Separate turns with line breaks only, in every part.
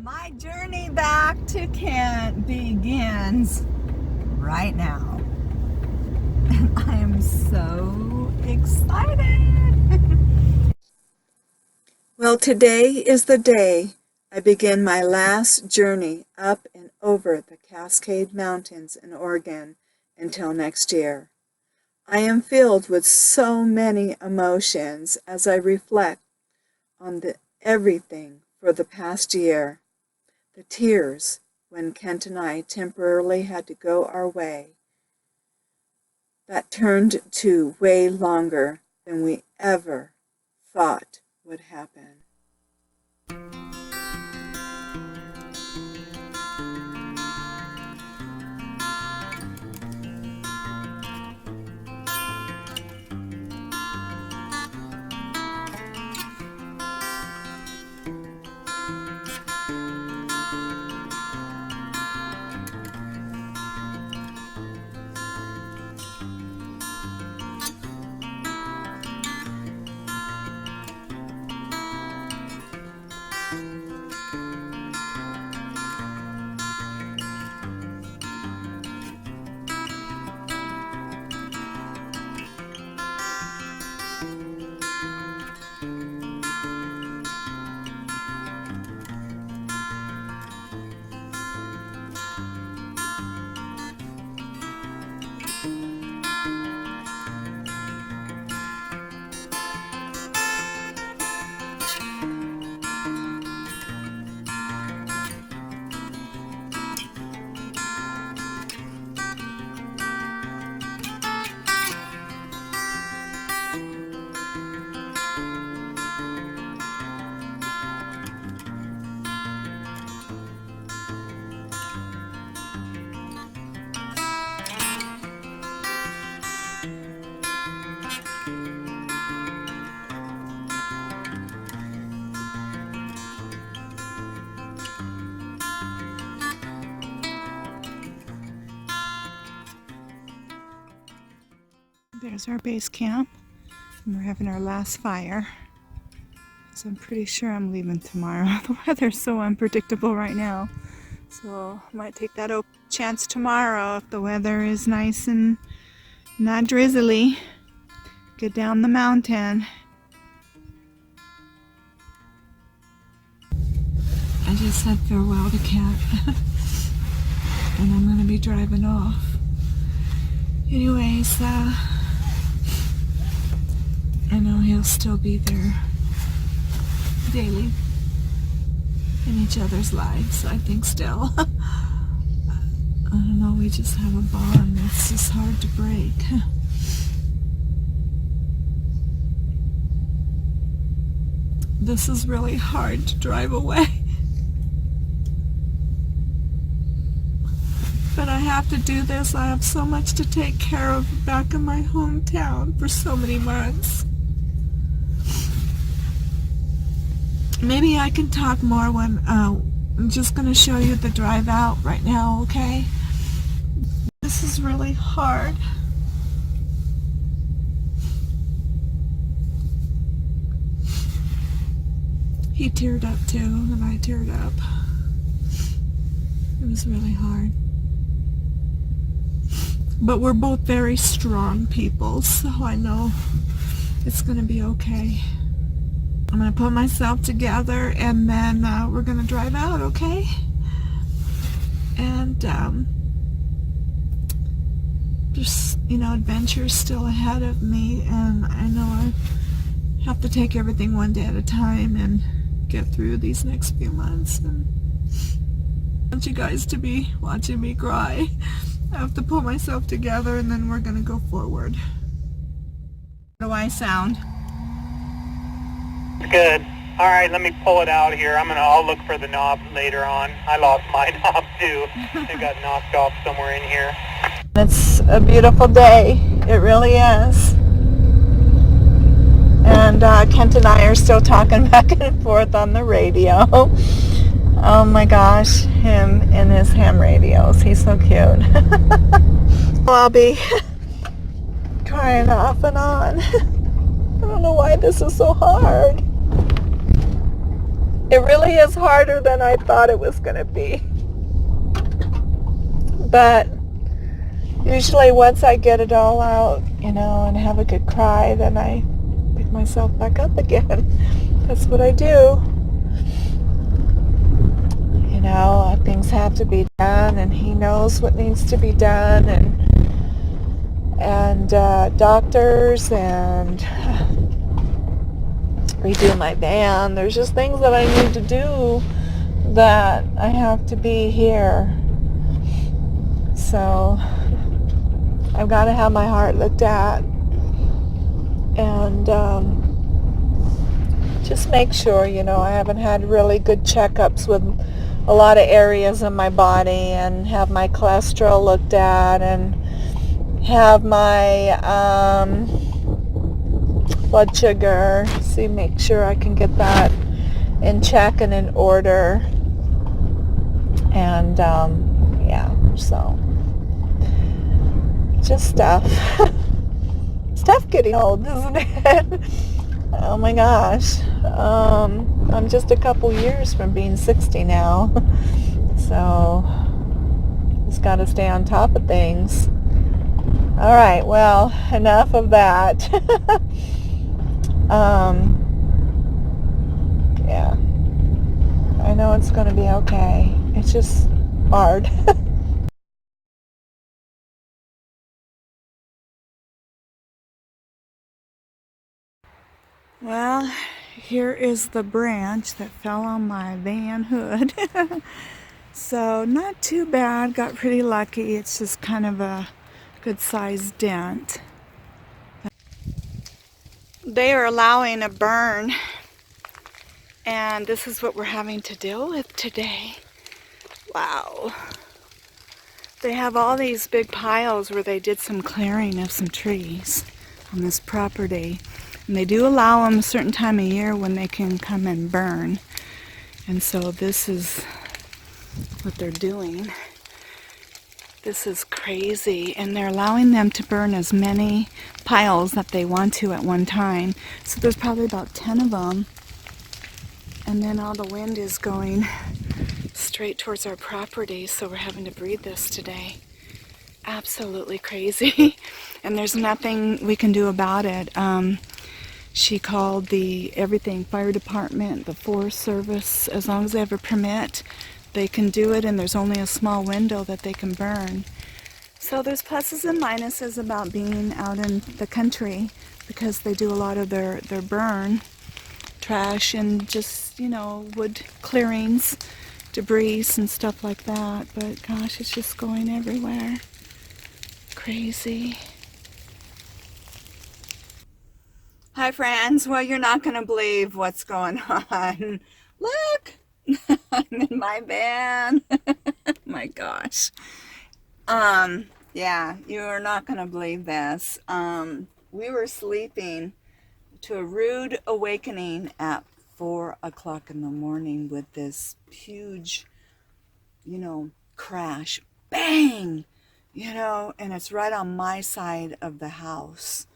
My journey back to Kent begins right now. And I am so excited. Well, today is the day I begin my last journey up and over the Cascade Mountains in Oregon until next year. I am filled with so many emotions as I reflect on everything for the past year. The tears when Kent and I temporarily had to go our way. That turned to way longer than we ever thought would happen. There's our base camp, and we're having our last fire. So I'm pretty sure I'm leaving tomorrow. The weather's so unpredictable right now. So I might take that chance tomorrow if the weather is nice and not drizzly. Get down the mountain. I just said farewell to Kent. And I'm going to be driving off. Anyways, I know he'll still be there daily in each other's lives, I think still. I don't know, we just have a bond that's just hard to break. This is really hard to drive away. But I have to do this. I have so much to take care of back in my hometown for so many months. Maybe I can talk more when I'm just going to show you the drive out right now, okay? This is really hard. He teared up too, and I teared up. It was really hard. But we're both very strong people, so I know it's going to be okay. I'm going to put myself together, and then we're going to drive out, okay? And just, adventure's still ahead of me, and I know I have to take everything one day at a time and get through these next few months. And I want you guys to be watching me cry. I have to pull myself together, and then we're going to go forward. How do I sound?
Good. All right, let me pull it out here. I'll look for the knob later on. I lost my knob too. It got knocked off somewhere in here.
It's a beautiful day. It really is. And Kent and I are still talking back and forth on the radio. Oh my gosh, him and his ham radios. He's so cute. Well, I'll be crying off and on. I don't know why this is so hard. It really is harder than I thought it was going to be. But usually once I get it all out, and have a good cry, then I pick myself back up again. That's what I do. Things have to be done, and he knows what needs to be done, and doctors, and redo my van. There's just things that I need to do that I have to be here. So I've got to have my heart looked at, and just make sure, I haven't had really good checkups with a lot of areas in my body, and have my cholesterol looked at, and have my blood sugar, make sure I can get that in check and in order. And so just stuff getting old, isn't it? Oh my gosh. I'm just a couple years from being 60 now. So just got to stay on top of things. All right, well, enough of that. Yeah, I know it's going to be okay. It's just hard. Well, here is the branch that fell on my van hood. So not too bad, got pretty lucky. It's just kind of a good sized dent. They are allowing a burn, and this is what we're having to deal with today. Wow. They have all these big piles where they did some clearing of some trees on this property. And they do allow them a certain time of year when they can come and burn. And so this is what they're doing. This is crazy. And they're allowing them to burn as many piles that they want to at one time. So there's probably about 10 of them. And then all the wind is going straight towards our property, so we're having to breathe this today. Absolutely crazy. And there's nothing we can do about it. She called the everything fire department, the Forest Service. As long as they have a permit, they can do it, and there's only a small window that they can burn. So there's pluses and minuses about being out in the country, because they do a lot of their burn trash and just, wood clearings, debris and stuff like that. But gosh, it's just going everywhere. Crazy. Hi friends. Well, you're not going to believe what's going on. Look! I'm in my van. My gosh. Yeah, you are not going to believe this. We were sleeping to a rude awakening at 4 o'clock in the morning with this huge, crash. Bang! And it's right on my side of the house.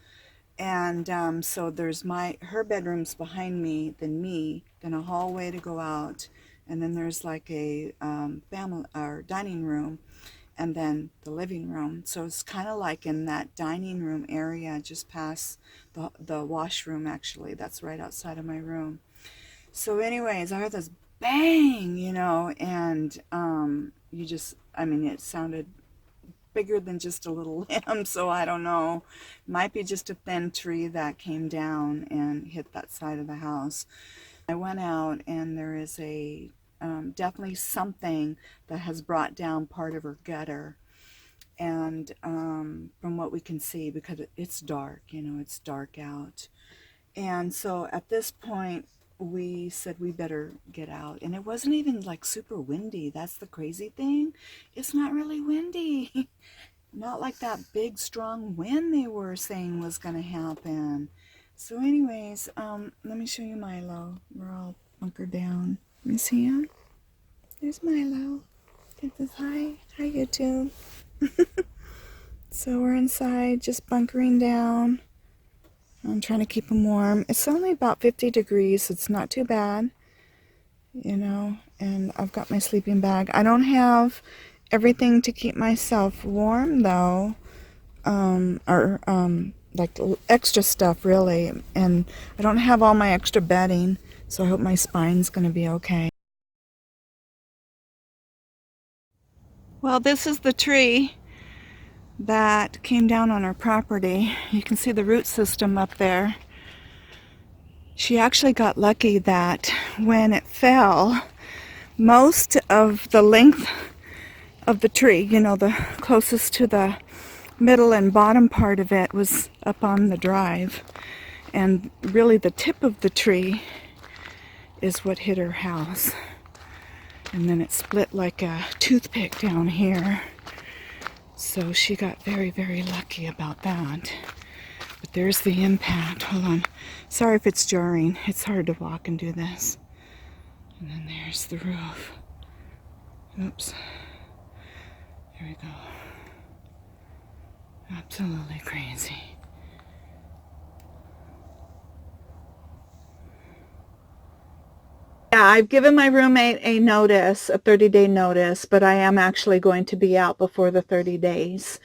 And so there's her bedroom's behind me, then a hallway to go out, and then there's like a family or dining room, and then the living room. So it's kind of like in that dining room area, just past the washroom. Actually, that's right outside of my room. So, anyways, I heard this bang, and it sounded bigger than just a little limb, so I don't know. Might be just a thin tree that came down and hit that side of the house. I went out, and there is a definitely something that has brought down part of her gutter. And from what we can see, because it's dark, it's dark out. And so at this point, we said we better get out. And it wasn't even like super windy. That's the crazy thing. It's not really windy. Not like that big strong wind they were saying was going to happen. So anyways, let me show you Milo. We're all bunkered down. Let me see him. There's Milo. It says hi. Hi YouTube. So we're inside just bunkering down. I'm trying to keep him warm. It's only about 50 degrees, so it's not too bad. you know, and I've got my sleeping bag. I don't have everything to keep myself warm though, like extra stuff really, and I don't have all my extra bedding, so I hope my spine's going to be okay. Well, this is the tree that came down on our property. You can see the root system up there. She actually got lucky that when it fell, most of the length of the tree, you know, the closest to the middle and bottom part of it was up on the drive. And really the tip of the tree is what hit her house. And then it split like a toothpick down here. So she got very, very lucky about that. But there's the impact. Hold on. Sorry if it's jarring. It's hard to walk and do this. And then there's the roof. Oops. There we go. Absolutely crazy. Yeah, I've given my roommate a notice, a 30-day notice, but I am actually going to be out before the 30 days.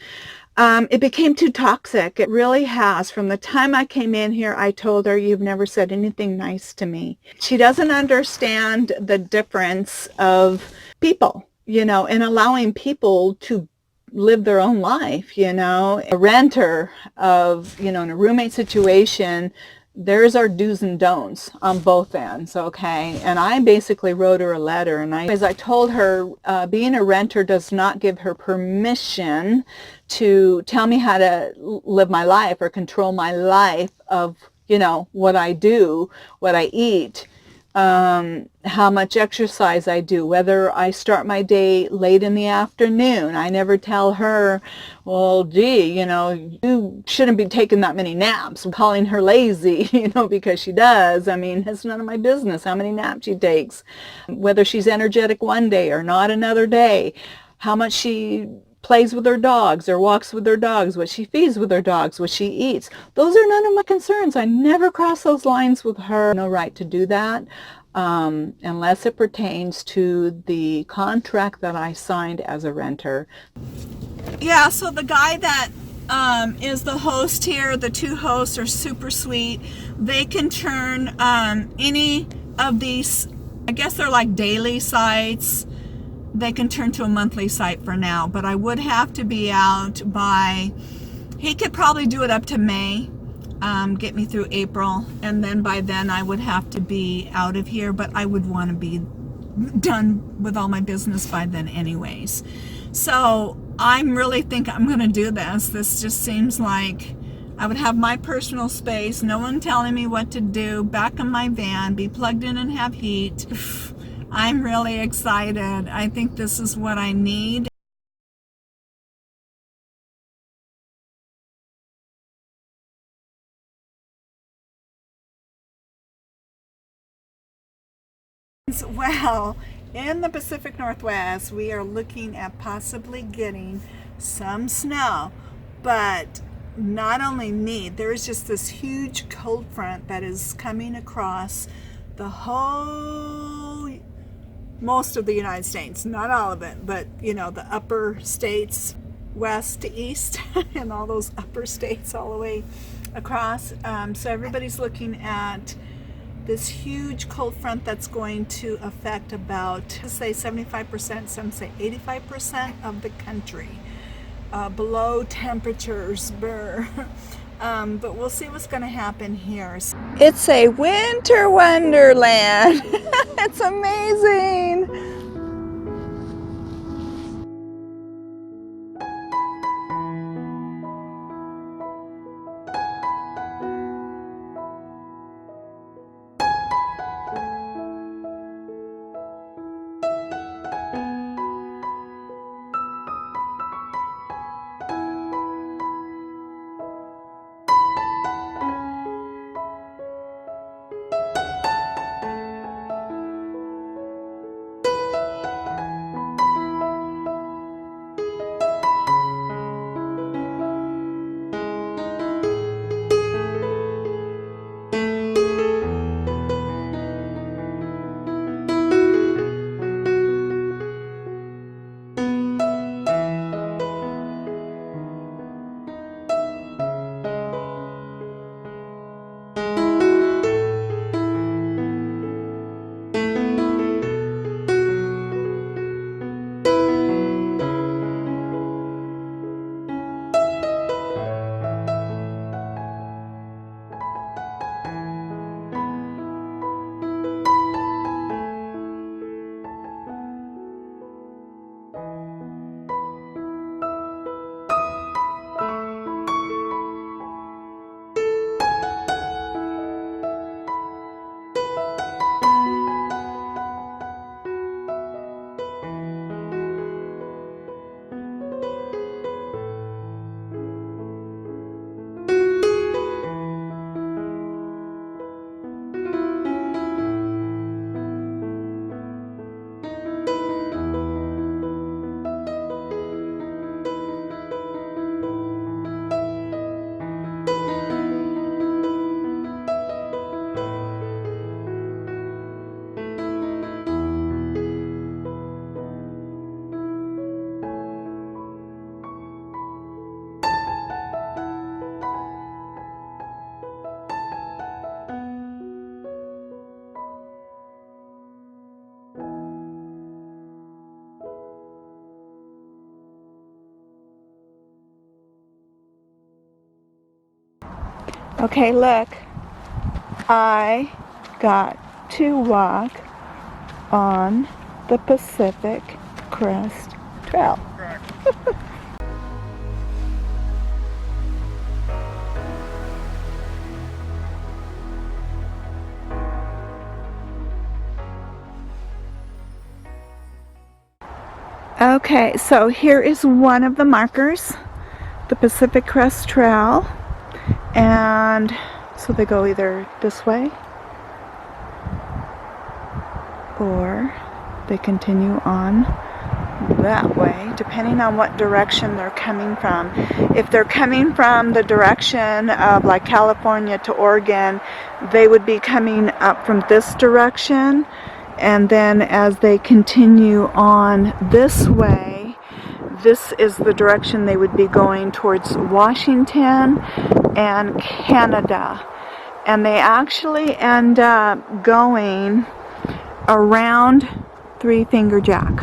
It became too toxic. It really has. From the time I came in here, I told her, you've never said anything nice to me. She doesn't understand the difference of people, you know, and allowing people to live their own life, you know. A renter of, you know, in a roommate situation, there's our do's and don'ts on both ends, okay? And I basically wrote her a letter, and as I told her, being a renter does not give her permission to tell me how to live my life or control my life of, you know, what I do, what I eat, how much exercise I do, whether I start my day late in the afternoon. I never tell her, well, gee, you know, you shouldn't be taking that many naps. I'm calling her lazy, you know, because she does. I mean, it's none of my business how many naps she takes, whether she's energetic one day or not another day, how much she plays with her dogs or walks with her dogs, what she feeds with her dogs, what she eats. Those are none of my concerns. I never cross those lines with her. No right to do that unless it pertains to the contract that I signed as a renter. Yeah, so the guy that is the host here, the two hosts are super sweet. They can turn any of these, I guess they're like daily sites, they can turn to a monthly site for now, but I would have to be out by, he could probably do it up to May, get me through April, and then by then I would have to be out of here, but I would want to be done with all my business by then anyways. So I'm really thinking I'm going to do this. This just seems like I would have my personal space, no one telling me what to do, back in my van, be plugged in and have heat. I'm really excited. I think this is what I need. Well, in the Pacific Northwest, we are looking at possibly getting some snow, but not only me, there's just this huge cold front that is coming across the whole, most of the United States, not all of it, but you know, the upper states, west to east, and all those upper states all the way across. So everybody's looking at this huge cold front that's going to affect about, say 75%, some say 85% of the country. Below temperatures, but we'll see what's going to happen here. It's a winter wonderland. It's amazing. Okay, look. I got to walk on the Pacific Crest Trail.
Correct.
Okay, so here is one of the markers, the Pacific Crest Trail, and so they go either this way or they continue on that way, depending on what direction they're coming from. If they're coming from the direction of like California to Oregon, they would be coming up from this direction, and then as they continue on this way, this is the direction they would be going towards Washington and Canada. And they actually end up going around Three Finger Jack.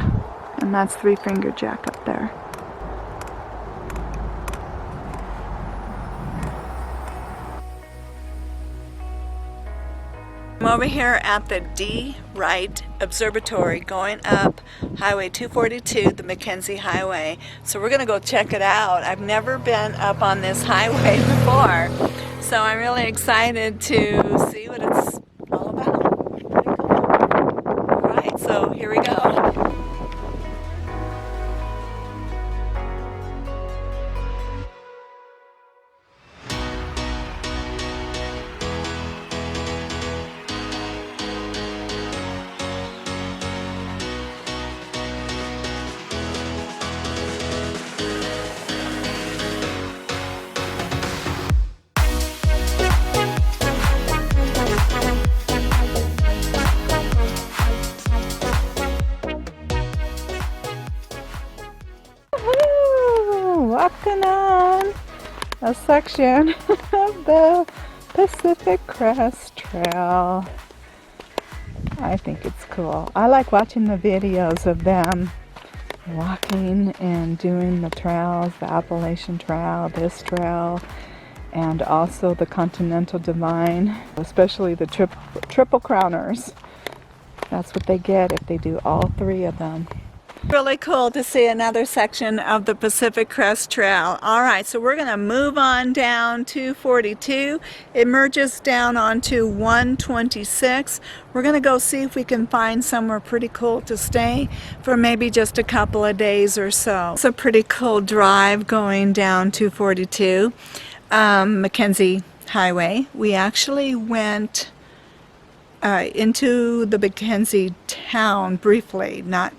And that's Three Finger Jack up there. I'm over here at the D. Wright Observatory going up Highway 242, the Mackenzie Highway. So we're going to go check it out. I've never been up on this highway before, so I'm really excited to see what it's all about. Pretty cool. Alright, so here we go. Walking on a section of the Pacific Crest Trail. I think it's cool. I like watching the videos of them walking and doing the trails, the Appalachian Trail, this trail, and also the Continental Divide, especially the triple crowners. That's what they get if they do all three of them. Really cool to see another section of the Pacific Crest Trail. Alright, so we're going to move on down 242. It merges down onto 126. We're going to go see if we can find somewhere pretty cool to stay for maybe just a couple of days or so. It's a pretty cool drive going down 242, Mackenzie Highway. We actually went into the Mackenzie town briefly, not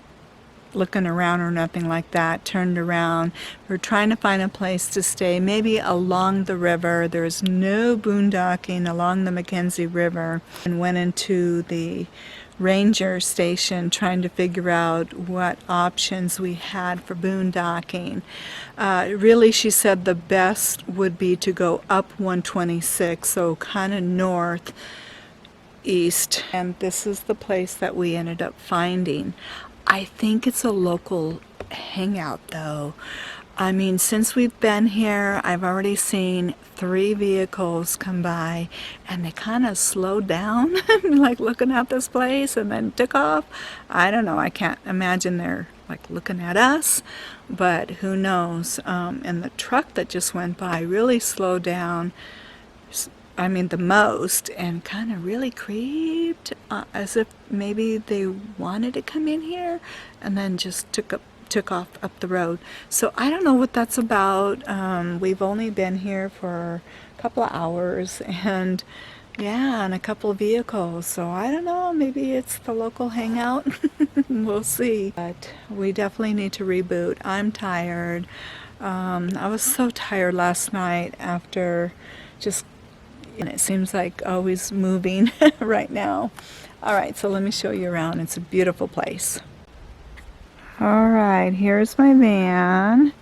looking around or nothing like that. Turned around. We're trying to find a place to stay, maybe along the river. There's no boondocking along the Mackenzie River, and went into the ranger station trying to figure out what options we had for boondocking. Really, she said the best would be to go up 126, so kind of north east, and this is the place that we ended up finding. I think it's a local hangout though. I mean, since we've been here, I've already seen 3 vehicles come by, and they kind of slowed down, like looking at this place, and then took off. I don't know, I can't imagine they're like looking at us, but who knows. And the truck that just went by really slowed down, I mean the most, and kind of really creeped, as if maybe they wanted to come in here and then just took off up the road. So I don't know what that's about. We've only been here for a couple of hours, and yeah, and a couple of vehicles, so I don't know, maybe it's the local hangout. We'll see. But we definitely need to reboot. I'm tired. I was so tired last night after just, and it seems like always moving right now. Alright, so let me show you around. It's a beautiful place. Alright, here's my van,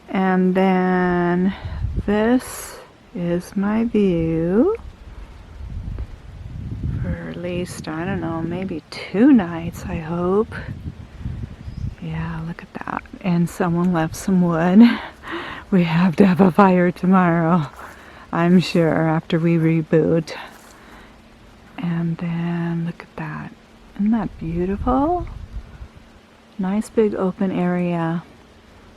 and then this is my view for at least, I don't know, maybe 2 nights, I hope. Yeah, look at that. And someone left some wood. We have to have a fire tomorrow. I'm sure, after we reboot. And then look at that. Isn't that beautiful? Nice big open area.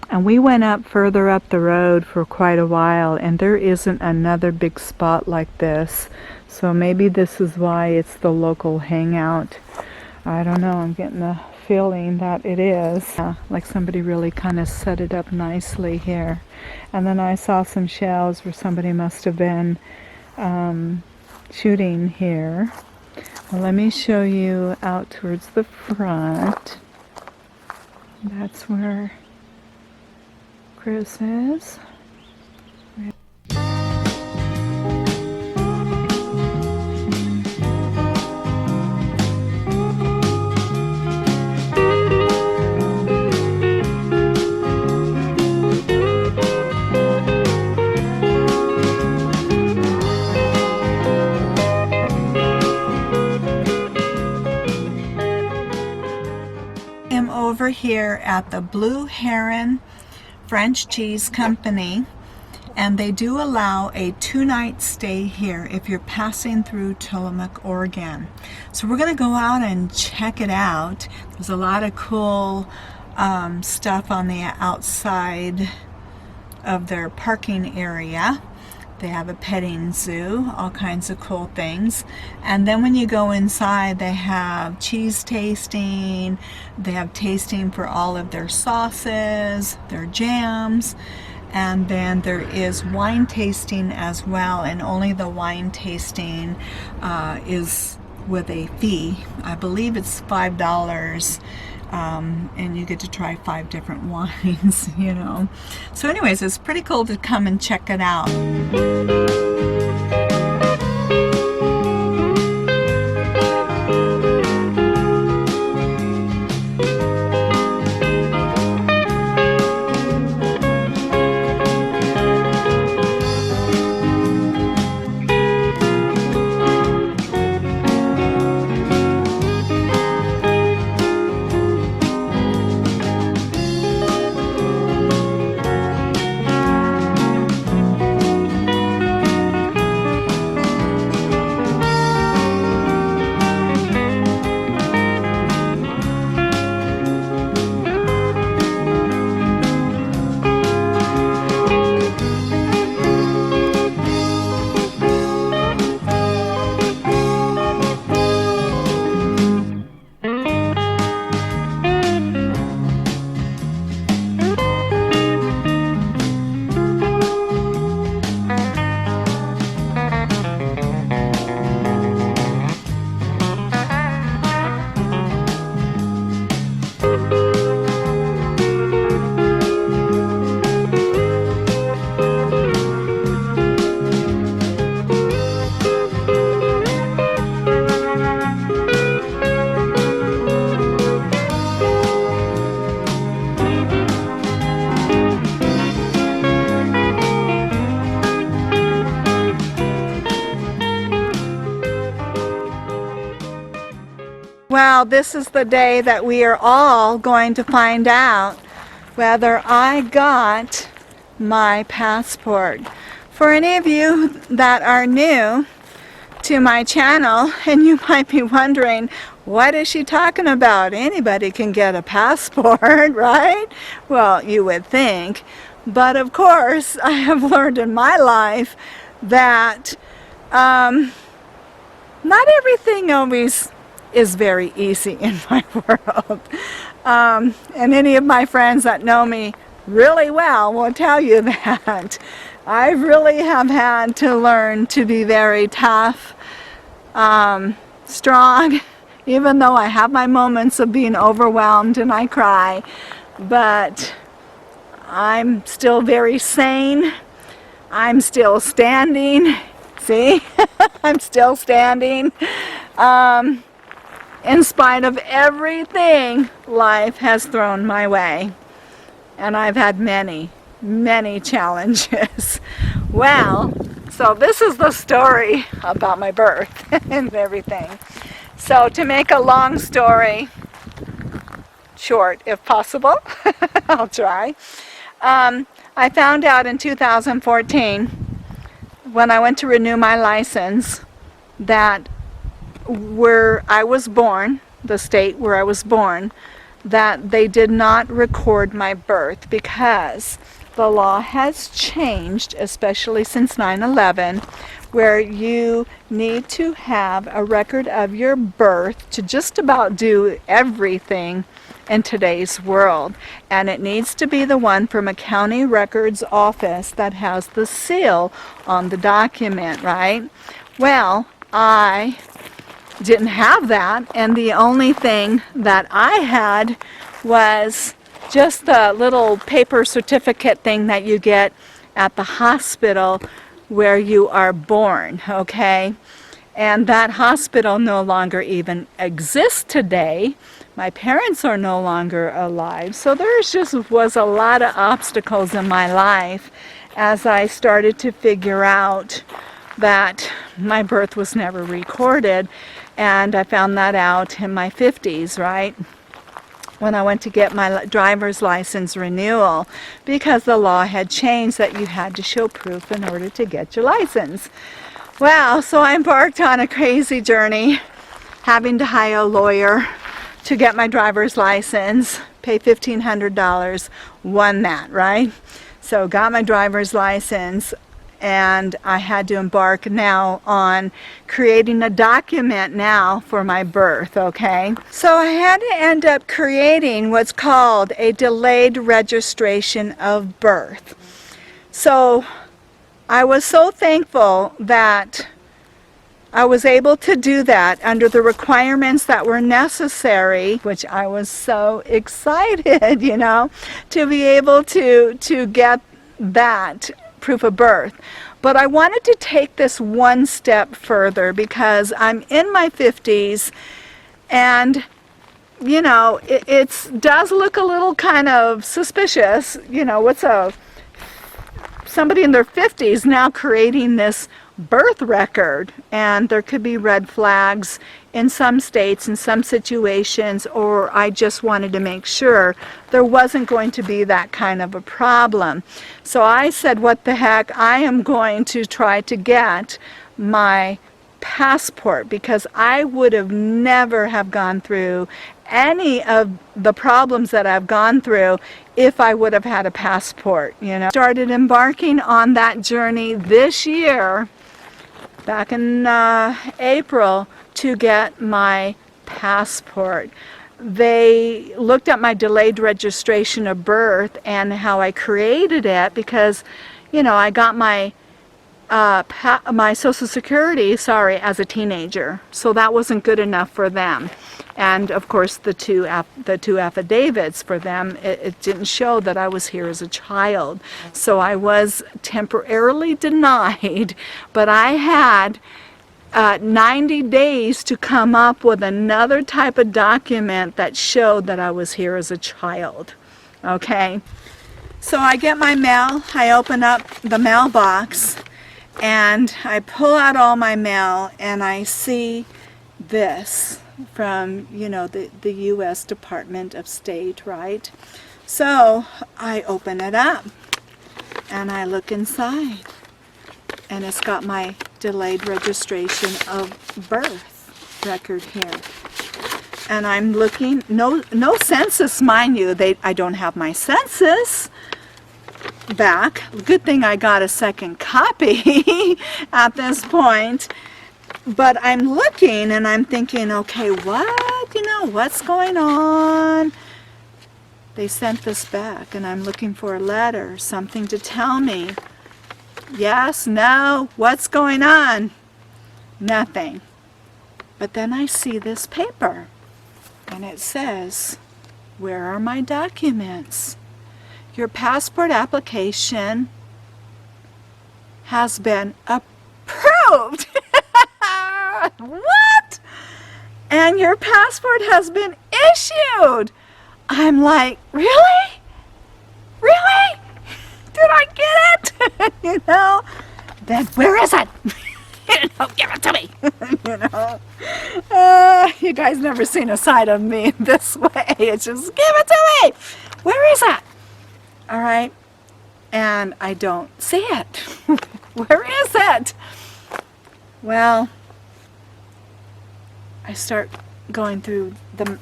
And we went up further up the road for quite a while, and there isn't another big spot like this. So maybe this is why it's the local hangout. I don't know, I'm getting the feeling that it is. Like somebody really kind of set it up nicely here. And then I saw some shelves where somebody must have been shooting here. Well, let me show you out towards the front. That's where Chris is. I'm over here at the Blue Heron French Cheese Company, and they do allow a 2-night stay here if you're passing through Tillamook, Oregon. So we're going to go out and check it out. There's a lot of cool stuff on the outside of their parking area. They have a petting zoo, all kinds of cool things. And then when you go inside, they have cheese tasting, they have tasting for all of their sauces, their jams, and then there is wine tasting as well, and only the wine tasting is with a fee. I believe it's $5. And you get to try 5 different wines, you know. So anyways, it's pretty cool to come and check it out. Well, this is the day that we are all going to find out whether I got my passport. For any of you that are new to my channel, and you might be wondering, what is she talking about? Anybody can get a passport, right? Well, you would think. But of course, I have learned in my life that not everything always is very easy in my world. And any of my friends that know me really well will tell you that. I really have had to learn to be very tough, strong, even though I have my moments of being overwhelmed and I cry. But I'm still very sane. I'm still standing. See? I'm still standing. In spite of everything life has thrown my way. And I've had many, many challenges. Well, so this is the story about my birth and everything. So to make a long story short, if possible, I'll try. I found out in 2014 when I went to renew my license, that where I was born, the state where I was born, that they did not record my birth because the law has changed, especially since 9/11, where you need to have a record of your birth to just about do everything in today's world. And it needs to be the one from a county records office that has the seal on the document, right? Well, I didn't have that, and the only thing that I had was just the little paper certificate thing that you get at the hospital where you are born, okay? And that hospital no longer even exists today. My parents are no longer alive, so there just was a lot of obstacles in my life as I started to figure out that my birth was never recorded. And I found that out in my 50s, right? When I went to get my driver's license renewal, because the law had changed that you had to show proof in order to get your license. Well, so I embarked on a crazy journey, having to hire a lawyer to get my driver's license, pay $1,500, won that, right? So got my driver's license, and I had to embark now on creating a document now for my birth, okay? So I had to end up creating what's called a delayed registration of birth. So I was so thankful that I was able to do that under the requirements that were necessary, which I was so excited, you know, to be able to get that proof of birth. But I wanted to take this one step further because I'm in my 50s, and you know, it does look a little kind of suspicious. You know, what's somebody in their 50s now creating this birth record, and there could be red flags in some states, in some situations, or I just wanted to make sure there wasn't going to be that kind of a problem. So I said, what the heck, I am going to try to get my passport, because I would have never have gone through any of the problems that I've gone through if I would have had a passport, you know. Started embarking on that journey this year, back in April, to get my passport. They looked at my delayed registration of birth and how I created it, because, you know, I got my my Social Security, as a teenager, so that wasn't good enough for them. And of course, the two affidavits for them, it didn't show that I was here as a child. So I was temporarily denied, but I had 90 days to come up with another type of document that showed that I was here as a child. Okay? So I get my mail, I open up the mailbox, and I pull out all my mail, and I see this from, you know, the U.S. Department of State, right? So I open it up, and I look inside, and it's got my delayed registration of birth record here. And I'm looking, no census, mind you, I don't have my census back. Good thing I got a second copy at this point. But I'm looking and I'm thinking, okay, what? You know, what's going on? They sent this back, and I'm looking for a letter, something to tell me. Yes, no, what's going on? Nothing. But then I see this paper, and it says, where are my documents? Your passport application has been approved. What? And your passport has been issued. I'm like, really? Really? Did I get it? You know? Then where is it? You know, give it to me. You know? You guys never seen a side of me this way. It's just, give it to me. Where is it? All right. and I don't see it. Where is it? Well, I start going through the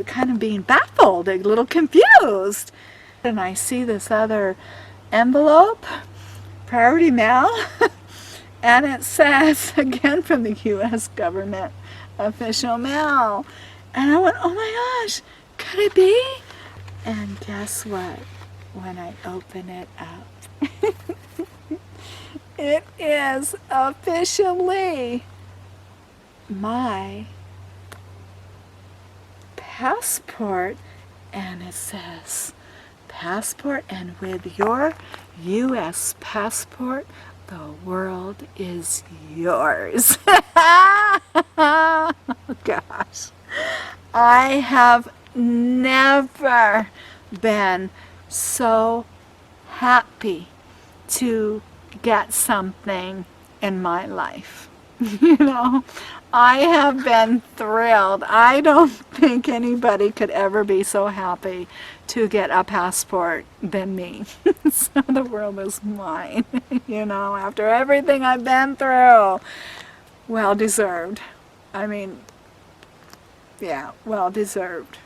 kind of being baffled, a little confused. And I see this other envelope, priority mail, and it says, again from the U.S. government, official mail. And I went, oh my gosh, could it be? And guess what? When I open it up, it is officially my passport, and it says passport, and with your U.S. passport, the world is yours. Oh gosh. I have never been so happy to get something in my life. You know, I have been thrilled. I don't think anybody could ever be so happy to get a passport than me. So the world is mine, you know, after everything I've been through. Well deserved. I mean, yeah, well deserved.